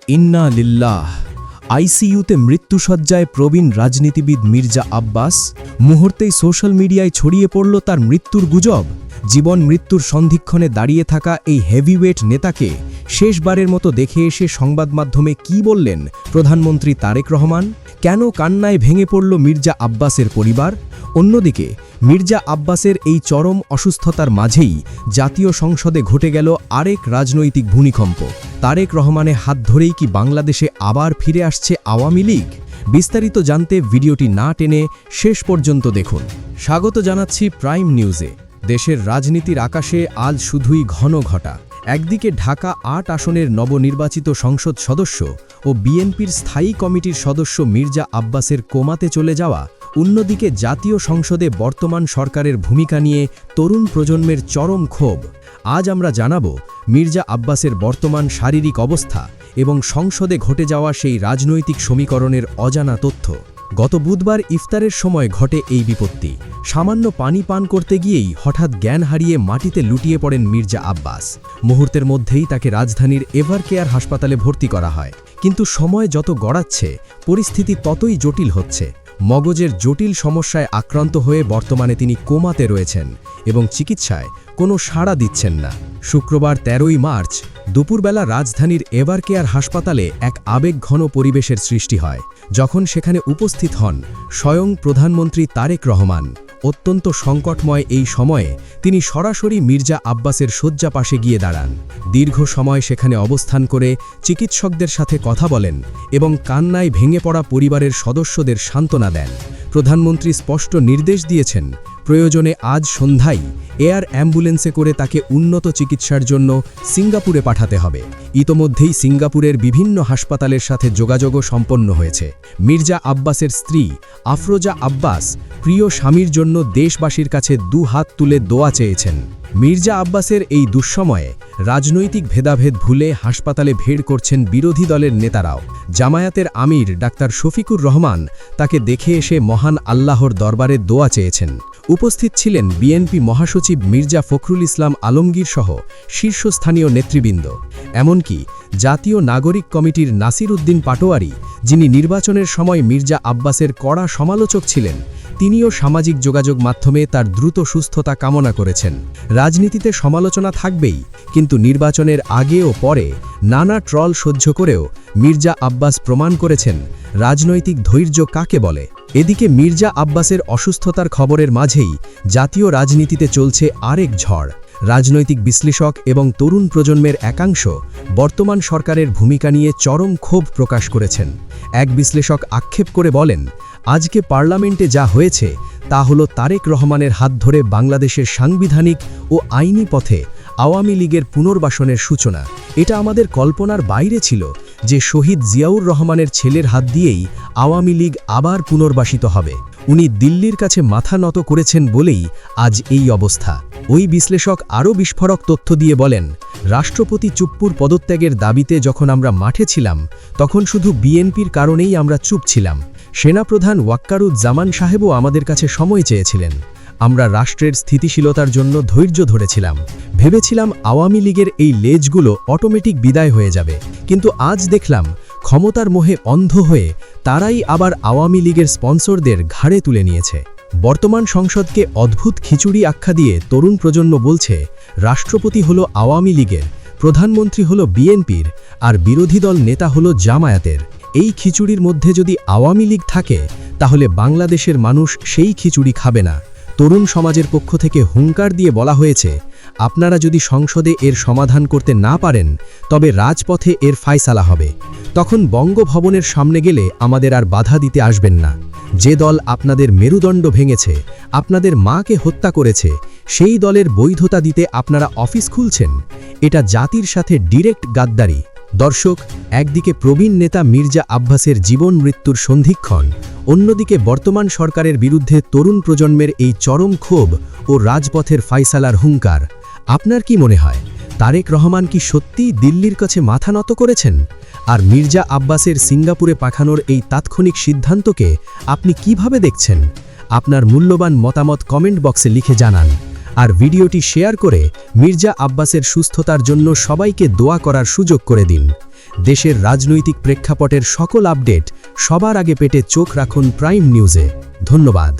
ইন্না লিল্লাহ। আইসিইউতে মৃত্যুসজ্জায় প্রবীণ রাজনীতিবিদ মির্জা আব্বাস। মুহূর্তেই সোশ্যাল মিডিয়ায় ছড়িয়ে পড়ল তার মৃত্যুর গুজব। জীবন মৃত্যুর সন্ধিক্ষণে দাঁড়িয়ে থাকা এই হেভিওয়েট নেতাকে শেষবারের মতো দেখে এসে সংবাদ মাধ্যমে কী বললেন প্রধানমন্ত্রী তারেক রহমান? কেন কান্নায় ভেঙে পড়ল মির্জা আব্বাসের পরিবার? অন্যদিকে মির্জা আব্বাসের এই চরম অসুস্থতার মাঝেই জাতীয় সংসদে ঘটে গেল আরেক রাজনৈতিক ভূমিকম্প। তারেক রহমানের হাত ধরেই কি বাংলাদেশে আবার ফিরে আসছে আওয়ামী লীগ? বিস্তারিত জানতে ভিডিওটি না টেনে শেষ পর্যন্ত দেখুন। স্বাগত জানাচ্ছি প্রাইম নিউজে। দেশের রাজনীতির আকাশে আজ শুধুই ঘন ঘটা। একদিকে ঢাকা ৮ আসনের নবনির্বাচিত সংসদ সদস্য ও বিএনপির স্থায়ী কমিটির সদস্য মির্জা আব্বাসের কোমাতে চলে যাওয়া, অন্যদিকে জাতীয় সংসদে বর্তমান সরকারের ভূমিকা নিয়ে তরুণ প্রজন্মের চরম ক্ষোভ। আজ আমরা জানাব মির্জা আব্বাসের বর্তমান শারীরিক অবস্থা এবং সংসদে ঘটে যাওয়া সেই রাজনৈতিক সমীকরণের অজানা তথ্য। গত বুধবার ইফতারের সময় ঘটে এই বিপত্তি। সামান্য পানি পান করতে গিয়েই হঠাৎ জ্ঞান হারিয়ে মাটিতে লুটিয়ে পড়েন মির্জা আব্বাস। মুহূর্তের মধ্যেই তাকে রাজধানীর এভারকেয়ার হাসপাতালে ভর্তি করা হয়। কিন্তু সময় যত গড়াচ্ছে পরিস্থিতি ততই জটিল হচ্ছে। মগজের জটিল সমস্যায় আক্রান্ত হয়ে বর্তমানে তিনি কোমাতে রয়েছেন এবং চিকিৎসায় কোনো সাড়া দিচ্ছেন না। শুক্রবার ১৩ই মার্চ দুপুরবেলা রাজধানীর এভারকেয়ার হাসপাতালে এক আবেগঘন পরিবেশের সৃষ্টি হয়, যখন সেখানে উপস্থিত হন স্বয়ং প্রধানমন্ত্রী তারেক রহমান। অত্যন্ত সংকটময় এই সময়ে তিনি সরাসরি মির্জা আব্বাসের শয্যা পাশে গিয়ে দাঁড়ান। দীর্ঘ সময় সেখানে অবস্থান করে চিকিৎসকদের সাথে কথা বলেন এবং কান্নায় ভেঙে পড়া পরিবারের সদস্যদের সান্ত্বনা দেন। প্রধানমন্ত্রী স্পষ্ট নির্দেশ দিয়েছেন, প্রয়োজনে আজ সন্ধ্যায় এয়ার অ্যাম্বুলেন্সে করে তাকে উন্নত চিকিৎসার জন্য সিঙ্গাপুরে পাঠাতে হবে। ইতোমধ্যেই সিঙ্গাপুরের বিভিন্ন হাসপাতালের সাথে যোগাযোগও সম্পন্ন হয়েছে। মির্জা আব্বাসের স্ত্রী আফরোজা আব্বাস প্রিয় স্বামীর জন্য দেশবাসীর কাছে ২ হাত তুলে দোয়া চেয়েছেন। মির্জা আব্বাসের এই দুঃসময়ে রাজনৈতিক ভেদাভেদ ভুলে হাসপাতালে ভিড় করছেন বিরোধী দলের নেতারাও। জামায়াতের আমির ডাক্তার শফিকুর রহমান তাকে দেখে এসে মহান আল্লাহর দরবারে দোয়া চেয়েছেন। উপস্থিত ছিলেন বিএনপি মহাসচিব মির্জা ফখরুল ইসলাম আলমগীর সহ শীর্ষস্থানীয় নেতৃবৃন্দ। এমনকি জাতীয় নাগরিক কমিটির নাসির উদ্দিন পাটোয়ারি, যিনি নির্বাচনের সময় মির্জা আব্বাসের কড়া সমালোচক ছিলেন, তিনিও সামাজিক যোগাযোগ মাধ্যমে তার দ্রুত সুস্থতা কামনা করেছেন। রাজনীতিতে সমালোচনা থাকবেই, কিন্তু নির্বাচনের আগে ও পরে নানা ট্রল সহ্য করেও মির্জা আব্বাস প্রমাণ করেছেন রাজনৈতিক ধৈর্য কাকে বলে। এদিকে মির্জা আব্বাসের অসুস্থতার খবরের মাঝেই জাতীয় রাজনীতিতে চলছে আরেক ঝড়। রাজনৈতিক বিশ্লেষক এবং তরুণ প্রজন্মের একাংশ বর্তমান সরকারের ভূমিকা নিয়ে চরম ক্ষোভ প্রকাশ করেছেন। এক বিশ্লেষক আক্ষেপ করে বলেন, আজকে পার্লামেন্টে যা হয়েছে তা হলো তারেক রহমানের হাত ধরে বাংলাদেশের সাংবিধানিক ও আইনি পথে আওয়ামী লীগের পুনর্বাসনের সূচনা। এটা আমাদের কল্পনার বাইরে ছিল যে শহীদ জিয়াউর রহমানের ছেলের হাত দিয়েই আওয়ামী লীগ আবার পুনর্বাসিত হবে। উনি দিল্লির কাছে মাথা নত করেছেন বলেই আজ এই অবস্থা। ওই বিশ্লেষক আরও বিস্ফোরক তথ্য দিয়ে বলেন, রাষ্ট্রপতি চুপ্পুর পদত্যাগের দাবিতে যখন আমরা মাঠে ছিলাম তখন শুধু বিএনপির কারণেই আমরা চুপ ছিলাম। সেনাপ্রধান ওয়াক্কারুজ্জামান সাহেবও আমাদের কাছে সময় চেয়েছিলেন। আমরা রাষ্ট্রের স্থিতিশীলতার জন্য ধৈর্য ধরেছিলাম। ভেবেছিলাম আওয়ামী লীগের এই লেজগুলো অটোমেটিক বিদায় হয়ে যাবে, কিন্তু আজ দেখলাম ক্ষমতার মোহে অন্ধ হয়ে তারাই আবার আওয়ামী লীগের স্পন্সরদের ঘাড়ে তুলে নিয়েছে। বর্তমান সংসদকে অদ্ভুত খিচুড়ি আখ্যা দিয়ে তরুণ প্রজন্ম বলছে, রাষ্ট্রপতি হলো আওয়ামী লীগের, প্রধানমন্ত্রী হলো বিএনপির, আর বিরোধী দল নেতা হলো জামায়াতের। এই খিচুড়ির মধ্যে যদি আওয়ামী লীগ থাকে তাহলে বাংলাদেশের মানুষ সেই খিচুড়ি খাবে না। তরুণ সমাজের পক্ষ থেকে হুঙ্কার দিয়ে বলা হয়েছে, আপনারা যদি সংসদে এর সমাধান করতে না পারেন তবে রাজপথে এর ফায়সালা হবে। তখন বঙ্গভবনের সামনে গেলে আমাদের আর বাধা দিতে আসবেন না। যে দল আপনাদের মেরুদণ্ড ভেঙেছে, আপনাদের মাকে হত্যা করেছে, সেই দলের বৈধতা দিতে আপনারা অফিস খুলছেন। এটা জাতির সাথে ডিরেক্ট গাদ্দারি। দর্শক, একদিকে প্রবীণ নেতা মির্জা আব্বাসের জীবন মৃত্যুর সন্ধিক্ষণ, অন্যদিকে বর্তমান সরকারের বিরুদ্ধে তরুণ প্রজন্মের এই চরম ক্ষোভ ও রাজপথের ফায়সালার হুঙ্কার। আপনার কি মনে হয়, তারেক রহমান কি সত্যিই দিল্লির কাছে মাথা নত করেছেন? আর মির্জা আব্বাসের সিঙ্গাপুরে পাঠানোর এই তাৎক্ষণিক সিদ্ধান্তকে আপনি কিভাবে দেখছেন? আপনার মূল্যবান মতামত কমেন্ট বক্সে লিখে জানান। আর ভিডিওটি শেয়ার করে মির্জা আব্বাসের সুস্থতার জন্য সবাইকে দোয়া করার সুযোগ করে দিন। দেশের রাজনৈতিক প্রেক্ষাপটের সকল আপডেট সবার আগে পেতে চোখ রাখুন প্রাইম নিউজে। ধন্যবাদ।